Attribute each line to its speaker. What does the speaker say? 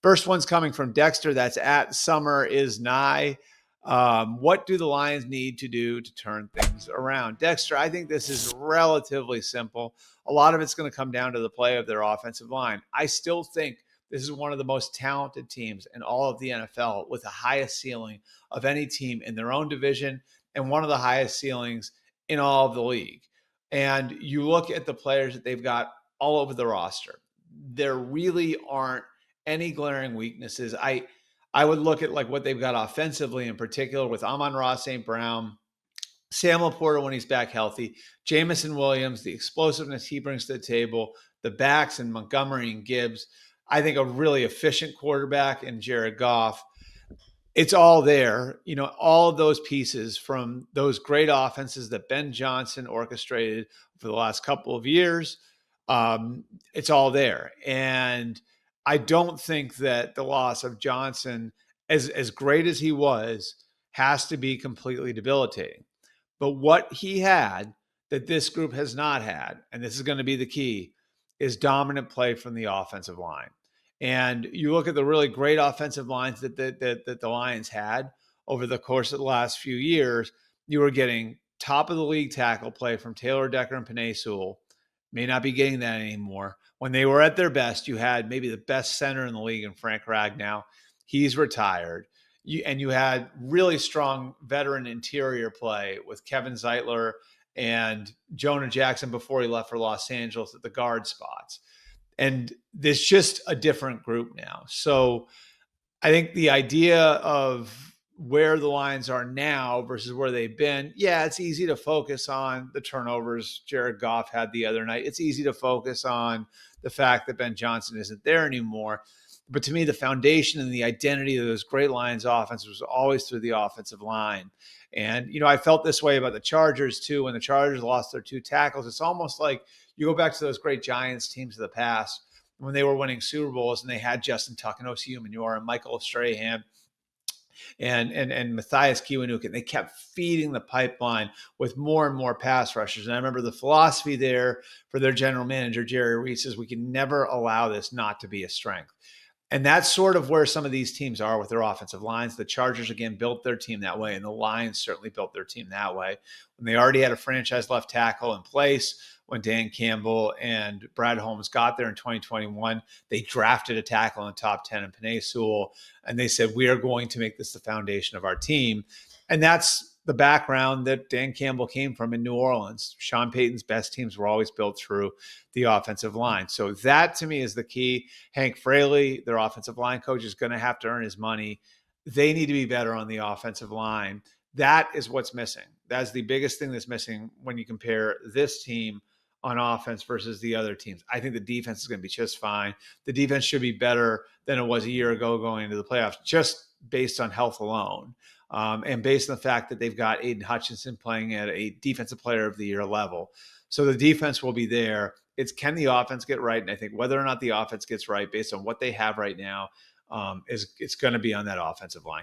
Speaker 1: First one's coming from Dexter. That's at Summer is Nigh. What do the Lions need to do to turn things around? Dexter, I think this is relatively simple. A lot of it's going to come down to the play of their offensive line. I still think this is one of the most talented teams in all of the NFL with the highest ceiling of any team in their own division and one of the highest ceilings in all of the league. And you look at the players that they've got all over the roster. There really aren't any glaring weaknesses. I would look at like what they've got offensively in particular with Amon-Ra St. Brown, Sam Laporta when he's back healthy, Jamison Williams, the explosiveness he brings to the table, the backs and Montgomery and Gibbs. I think a really efficient quarterback in Jared Goff. It's all there, all of those pieces from those great offenses that Ben Johnson orchestrated for the last couple of years. It's all there. And I don't think that the loss of Johnson, as great as he was, has to be completely debilitating. But what he had that this group has not had, and this is going to be the key, is dominant play from the offensive line. And you look at the really great offensive lines that the Lions had over the course of the last few years, you were getting top of the league tackle play from Taylor Decker and Penei Sewell. May not be getting that anymore. When they were at their best, you had maybe the best center in the league in Frank Ragnow. He's retired. You had really strong veteran interior play with Kevin Zeitler and Jonah Jackson before he left for Los Angeles at the guard spots. And there's just a different group now. So I think the idea of where the Lions are now versus where they've been, yeah, it's easy to focus on the turnovers Jared Goff had the other night. It's easy to focus on the fact that Ben Johnson isn't there anymore. But to me, the foundation and the identity of those great Lions offense was always through the offensive line. And, I felt this way about the Chargers too. When the Chargers lost their two tackles, it's almost like you go back to those great Giants teams of the past when they were winning Super Bowls and they had Justin Tuck and Osi Umenyiora and Michael Strahan and Matthias Kiwanuka. They kept feeding the pipeline with more and more pass rushers. And I remember the philosophy there for their general manager, Jerry Reese, is we can never allow this not to be a strength. And that's sort of where some of these teams are with their offensive lines. The Chargers, again, built their team that way, and the Lions certainly built their team that way. When they already had a franchise left tackle in place, when Dan Campbell and Brad Holmes got there in 2021, they drafted a tackle in the top 10 in Penei Sewell, and they said, we are going to make this the foundation of our team. And that's the background that Dan Campbell came from in New Orleans. Sean Payton's best teams were always built through the offensive line. So that, to me, is the key. Hank Fraley, their offensive line coach, is going to have to earn his money. They need to be better on the offensive line. That is what's missing. That's the biggest thing that's missing when you compare this team on offense versus the other teams. I think the defense is going to be just fine. The defense should be better than it was a year ago going into the playoffs, just based on health alone. And based on the fact that they've got Aiden Hutchinson playing at a defensive player of the year level. So the defense will be there. It's can the offense get right? And I think whether or not the offense gets right based on what they have right now, it's going to be on that offensive line.